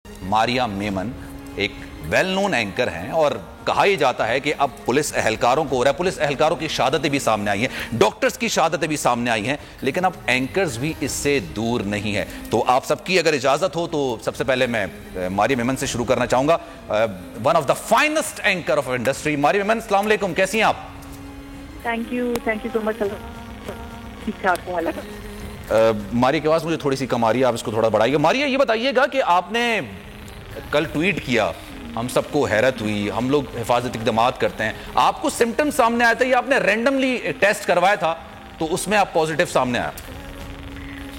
मारिया मेमन एक well known anchor हैं और कहा ही जाता है कि अब पुलिस एहलकारों को, पुलिस एहलकारों की शहादतें भी सामने आई हैं, डॉक्टर्स की शहादतें भी सामने आई हैं, लेकिन अब एंकर्स भी इससे दूर नहीं है। तो आप सबकी अगर इजाजत हो तो सबसे पहले मैं मारिया मेमन से शुरू करना चाहूंगा, one of the finest anchor of industry. Maria Memon, अस्सलाम वालेकुम, कैसी हैं आप? Thank you so much. ठीक ठाक हूँ। मारिया की आवाज मुझे थोड़ी सी कम आ रही है, आप इसको थोड़ा बढ़ाइएगा। मारिया, ये बताइएगा कि आपने कल ट्वीट किया, हम सबको हैरत हुई, हम लोग हिफाजती इक़दामात करते हैं, आपको सिम्टम सामने आया था या आपने रैंडमली टेस्ट करवाया था तो उसमें आप पॉजिटिव सामने आया?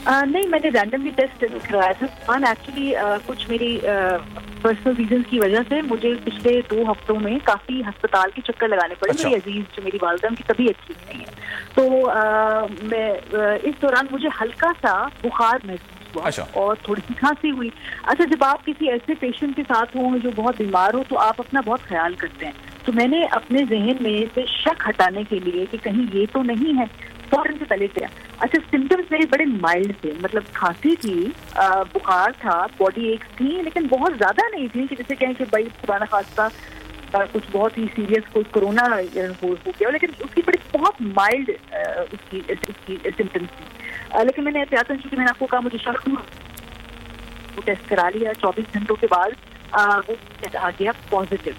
नहीं, मैंने रैंडमली टेस्ट करवाया था। एक्चुअली कुछ मेरी पर्सनल रीजंस की वजह से मुझे पिछले 2 हफ्तों में काफी अस्पताल के चक्कर लगाने पड़े। अच्छा। मेरी अजीज जो मेरी वालिदा, उनकी तबीयत ठीक नहीं है, तो मैं इस दौरान मुझे हल्का सा बुखार महसूस हुआ। अच्छा। और थोड़ी सी खांसी हुई। अच्छा, जब आप किसी ऐसे पेशेंट के साथ हो जो बहुत बीमार हो तो आप अपना बहुत ख्याल करते हैं। तो मैंने अपने जहन में से शक हटाने के लिए कि कहीं ये तो नहीं है, फौरन से पहले किया। अच्छा, सिम्टम्स मेरे बड़े माइल्ड थे, मतलब खांसी थी, बुखार था, बॉडी एक्स थी, लेकिन बहुत ज्यादा नहीं थी कि जैसे कहें कि भाई खुदा खास्ता कुछ बहुत ही सीरियस कोई कोरोना हो गया, लेकिन उसकी बड़ी बहुत माइल्ड उसकी सिम्टम्स थी। लेकिन मैंने एहतियातन, चूंकि मैंने आपको कहा मुझे शक हुआ, वो टेस्ट करा लिया। 24 घंटों के बाद वो टेस्ट आ गया पॉजिटिव।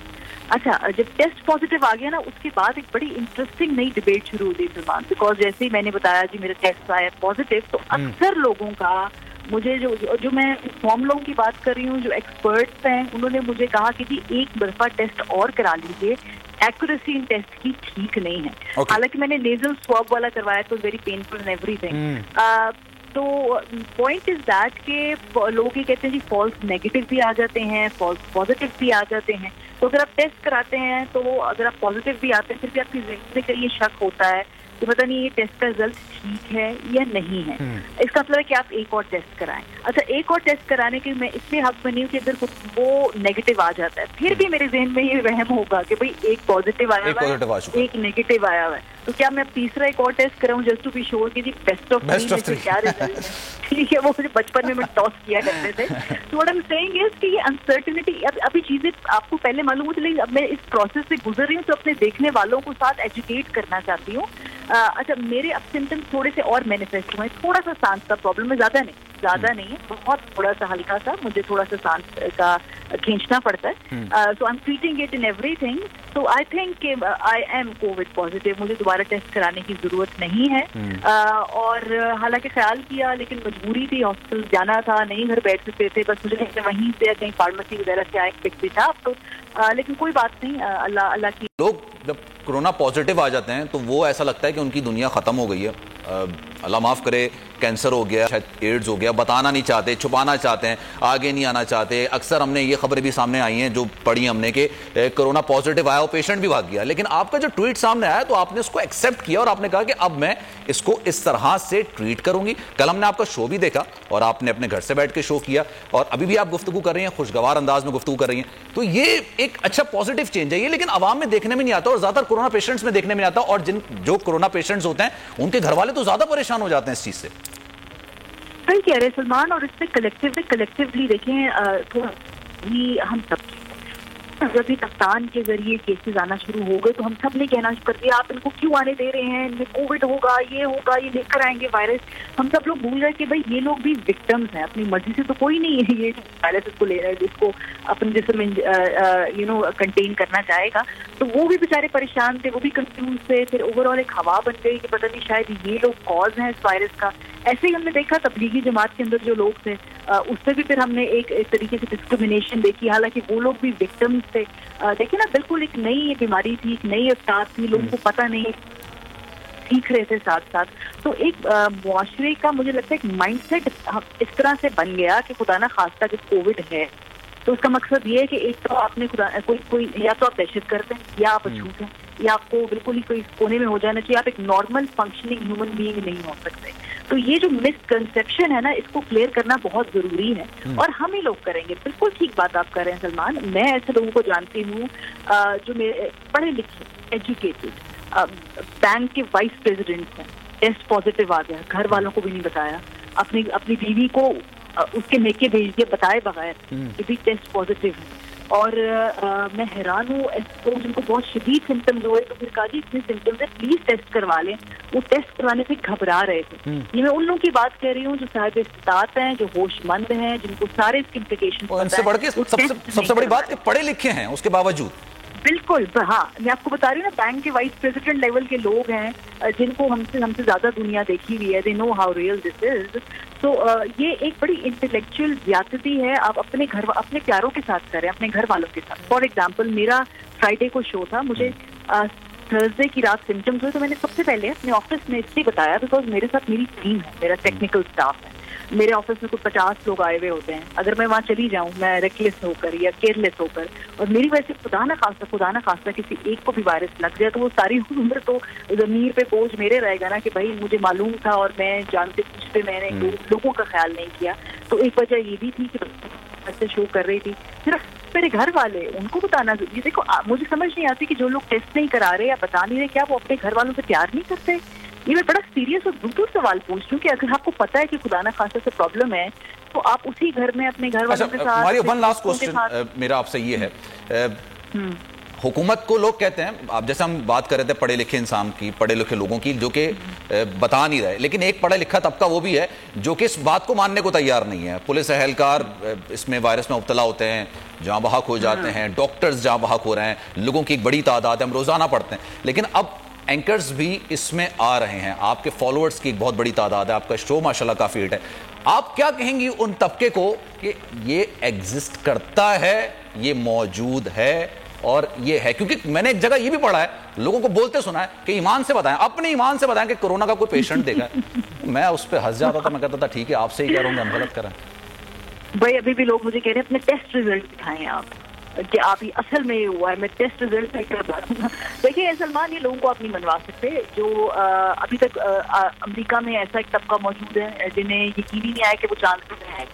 अच्छा, जब टेस्ट पॉजिटिव आ गया ना, उसके बाद एक बड़ी इंटरेस्टिंग नई डिबेट शुरू हुई सलमान, बिकॉज जैसे ही मैंने बताया जी मेरा टेस्ट आया पॉजिटिव, तो अक्सर लोगों का मुझे जो मैं फॉर्म लोगों की बात कर रही हूँ, जो एक्सपर्ट्स हैं, उन्होंने मुझे कहा कि जी एक दफा टेस्ट और करा लीजिए, एक्यूरेसी इन टेस्ट की ठीक नहीं है। हालांकि मैंने नेजल स्वैब वाला करवाया तो वेरी पेनफुल एंड एवरीथिंग। तो पॉइंट इज दैट के लोग ये कहते हैं जी फॉल्स नेगेटिव भी आ जाते हैं, फॉल्स पॉजिटिव भी आ जाते हैं। तो अगर आप टेस्ट कराते हैं तो अगर आप पॉजिटिव भी आते हैं, फिर भी आपकी ज़हन में ये शक होता है कि पता नहीं ये टेस्ट का रिजल्ट ठीक है या नहीं है। इसका मतलब है कि आप एक और टेस्ट कराएं। अच्छा, एक और टेस्ट कराने के मैं इसलिए हक बनी हूँ कि अगर वो नेगेटिव आ जाता है, फिर भी मेरे जहन में ये वहम होगा कि भाई एक पॉजिटिव आया हुआ है, एक नेगेटिव आया हुआ है, तो क्या मैं तीसरा एक और टेस्ट कराऊं जस्ट टू बी श्योर कि जी बेस्ट ऑफ 3 क्या रिजल्ट है। ठीक है, वो मुझे बचपन में मैं टॉस किया करते थे। तो what I am saying is कि ये अनसर्टेनिटी, अभी चीजें आपको पहले मालूम होती, लेकिन अब मैं इस प्रोसेस से गुजर रही हूँ तो अपने देखने वालों को साथ एजुकेट करना चाहती हूँ। अच्छा, मेरे अब सिम्टम्स थोड़े से और मैनिफेस्ट हुए, थोड़ा सा सांस का प्रॉब्लम है, ज्यादा नहीं है, बहुत थोड़ा सा हल्का सा, मुझे थोड़ा सा सांस का खींचना पड़ता है। So I am treating it in everything. So I think I am COVID positive, मुझे दोबारा टेस्ट कराने की जरूरत नहीं है। और हालांकि ख्याल किया, लेकिन मजबूरी थी, हॉस्पिटल जाना था, नहीं घर बैठ सकते थे, बस मुझे वहीं से कहीं फार्मेसी वगैरह से आए पिक भी था। तो लेकिन कोई बात नहीं, अल्लाह की। लोग जब कोरोना पॉजिटिव आ जाते हैं तो वो ऐसा लगता है कि उनकी दुनिया खत्म हो गई है, अल्लाह माफ करे, कैंसर हो गया, शायद एड्स हो गया, बताना नहीं चाहते, छुपाना चाहते हैं, आगे नहीं आना चाहते। अक्सर हमने ये खबरें भी सामने आई हैं जो पढ़ी हमने कि कोरोना पॉजिटिव आया, वो पेशेंट भी भाग गया। लेकिन आपका जो ट्वीट सामने आया तो आपने उसको एक्सेप्ट किया और आपने कहा कि अब मैं इसको इस तरह से ट्रीट करूंगी। कल हमने आपका शो भी देखा और आपने अपने घर से बैठ के शो किया और अभी भी आप गुफ्तगू कर रही हैं, खुशगवार अंदाज में गुफ्तगू कर रही हैं। तो ये एक अच्छा पॉजिटिव चेंज है ये, लेकिन आवाम में देखने में नहीं आता और ज्यादातर कोरोना पेशेंट्स में देखने में नहीं आता। और जो कोरोना पेशेंट्स होते हैं उनके घर वाले तो ज्यादा परेशान हो जाते हैं इस चीज से। सही कह रहे सलमान, और इससे कलेक्टिवली देखें, थोड़ा ही हम सब जब भी कप्तान के जरिए केसेस आना शुरू हो गए तो हम सब ने कहना शुरू कर दिया आप इनको क्यों आने दे रहे हैं, इनमें कोविड होगा, ये लेकर आएंगे वायरस। हम सब लोग भूल गए कि भाई ये लोग भी विक्टिम्स हैं, अपनी मर्जी से तो कोई नहीं है ये वायरस इसको ले रहा है, जिसको अपने जिस्म में कंटेन करना चाहेगा। तो वो भी बेचारे परेशान थे, वो भी कंफ्यूज थे। फिर ओवरऑल एक हवा बन गई कि पता नहीं शायद ये लोग कॉज हैं इस वायरस का। ऐसे ही हमने देखा तबलीगी जमात के अंदर जो लोग थे, उससे भी फिर हमने एक तरीके से डिस्क्रिमिनेशन देखी, हालांकि वो लोग भी विक्टिम्स थे। देखिए ना, बिल्कुल एक नई बीमारी थी, एक नई अवतार थी, लोगों को पता नहीं, सीख रहे थे साथ साथ। तो एक मुआशरे का मुझे लगता है एक माइंडसेट इस तरह से बन गया कि खुदा ना खास्ता जब कोविड है तो उसका मकसद ये है कि एक तो आपने कोई या तो आप दहशत करते हैं या आप अछूत हैं या आपको बिल्कुल ही कोई कोने में हो जाना चाहिए, आप एक नॉर्मल फंक्शनिंग ह्यूमन बीइंग नहीं हो सकते। तो ये जो मिसकंसेप्शन है ना, इसको क्लियर करना बहुत जरूरी है और हम ही लोग करेंगे। बिल्कुल ठीक बात आप कर रहे हैं सलमान, मैं ऐसे लोगों को जानती हूँ जो मेरे पढ़े लिखे एजुकेटेड बैंक के वाइस प्रेसिडेंट हैं, टेस्ट पॉजिटिव आ गया, घर वालों को भी नहीं बताया, अपनी बीवी को उसके मेके भेज दिया बताए बगैर कि भी टेस्ट पॉजिटिव है। और मैं हैरान हूँ, जिनको बहुत शदीद सिम्टम्स हुए तो फिर कहा जी इतने सिम्टम्स है प्लीज टेस्ट करवा लें। वो टेस्ट करवाने से घबरा रहे थे। ये मैं उन लोगों की बात कर रही हूँ जो साहिब इस्तात हैं, जो होशमंद हैं, जिनको सारे इसके इम्प्लिकेशन उनसे बढ़ के सबसे बड़ी बात कि पढ़े लिखे हैं उसके बावजूद। बिल्कुल, हाँ, मैं आपको बता रही हूँ ना, बैंक के वाइस प्रेसिडेंट लेवल के लोग हैं जिनको हमसे ज्यादा दुनिया देखी हुई है, they know how real this is. तो ये एक बड़ी इंटेलेक्चुअल ज्यादती है। आप अपने प्यारों के साथ करें, अपने घर वालों के साथ। फॉर एग्जाम्पल, मेरा फ्राइडे को शो था, मुझे थर्सडे की रात सिम्टम्स हुए, तो मैंने सबसे पहले अपने ऑफिस में इसलिए बताया बिकॉज मेरे साथ मेरी टीम है, मेरा टेक्निकल स्टाफ है। मेरे ऑफिस में कुछ 50 लोग आए हुए होते हैं। अगर मैं वहाँ चली जाऊँ, मैं रेकलेस होकर या केयरलेस होकर, और मेरी वजह से खुदा ना खास्ता किसी एक को भी वायरस लग जाए, तो वो सारी उम्र तो ज़मीर पे बोझ मेरे रहेगा ना कि भाई मुझे मालूम था और मैं जानते पूछते मैंने लोगों का ख्याल नहीं किया। तो एक वजह ये भी थी कि ऐसे शो कर रही थी, सिर्फ मेरे घर वाले, उनको बताना। ये देखो, मुझे समझ नहीं आती कि जो लोग टेस्ट नहीं करा रहे या बता नहीं रहे, क्या वो अपने घर वालों से प्यार नहीं करते? ये मैं बड़ा सीरियस और ब्रूटल सवाल पूछ रही हूँ कि अगर आपको पता है कि खुदा ना खासा से प्रॉब्लम है, तो आप उसी घर में अपने घर वालों के साथ। वन लास्ट क्वेश्चन मेरा आपसे ये है, हुकूमत को लोग कहते हैं, आप जैसे हम बात कर रहे थे पढ़े लिखे इंसान की, पढ़े लिखे लोगों की, जो कि बता नहीं रहे, लेकिन एक पढ़ा लिखा तबका वो भी है जो कि इस बात को मानने को तैयार नहीं है। पुलिस एहलकार इसमें वायरस में मुब्तला होते हैं, जहाँ बहक हो जाते हैं, डॉक्टर्स जहाँ बहक हो रहे हैं, लोगों की एक बड़ी तादाद है, हम रोजाना पढ़ते हैं। लेकिन अब एंकर्स भी इसमें आ रहे हैं, आपके फॉलोअर्स की एक बहुत बड़ी तादाद है, आपका शो माशाल्लाह काफी हिट है। आप क्या कहेंगी उन तबके को कि ये एग्जिस्ट करता है, ये मौजूद है और ये है? क्योंकि मैंने एक जगह ये भी पढ़ा है, लोगों को बोलते सुना है कि ईमान से बताएं, अपने ईमान से बताएं कि कोरोना का कोई पेशेंट देखा है। मैं उस पर हंस जाता था, मैं कहता था ठीक है, आपसे ही कह रहा हूँ, हम गलत कर रहे हैं। भाई अभी भी लोग मुझे कह रहे हैं अपने टेस्ट रिजल्ट दिखाएं आप, कि आप ही असल में ये हुआ है, मैं टेस्ट रिजल्ट नहीं कर पा रहा। देखिए सलमान, ये लोगों को आप नहीं मनवा सकते। जो अभी तक अमेरिका में ऐसा एक तबका मौजूद है जिन्हें यकीन ही नहीं आया कि वो चांद पे हैं,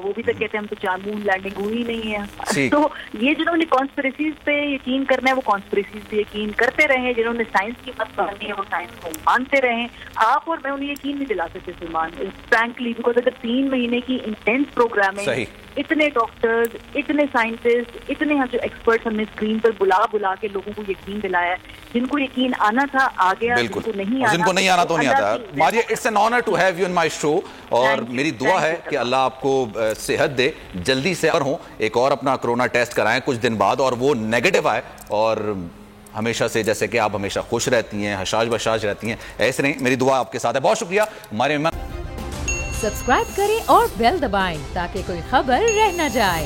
वो भी तक कहते हैं हम तो चांद मून लैंडिंग हुई नहीं है। तो ये जिन्होंने कॉन्स्पिरेसीज पे यकीन करना है वो कॉन्स्पिरेसीज पे यकीन करते रहे, जिन्होंने साइंस की बात माननी है वो साइंस को मानते रहे। आप और मैं उन्हें यकीन नहीं दिला सकते सलमान, फ्रैंकली, बिकॉज अगर 3 महीने की इंटेंस प्रोग्रामिंग, इतने डॉक्टर्स, इतने साइंटिस्ट, इतने जो एक्सपर्ट्स हमने स्क्रीन पर बुला के लोगों को यकीन दिलाया, जिनको यकीन आना था आ गया, जिनको नहीं आना तो नहीं आता। Maria, it's an honour to have you in my show, और मेरी दुआ है कि अल्लाह आपको सेहत दे, जल्दी से हो एक और अपना कोरोना टेस्ट कराएं कुछ दिन बाद और वो नेगेटिव आए, और हमेशा से जैसे कि आप हमेशा खुश रहती हैं, हशाश बशाश रहती हैं, ऐसे नहीं, मेरी दुआ आपके साथ है। बहुत शुक्रिया। हमारे सब्सक्राइब करें और बेल दबाएं ताकि कोई खबर रह न जाए।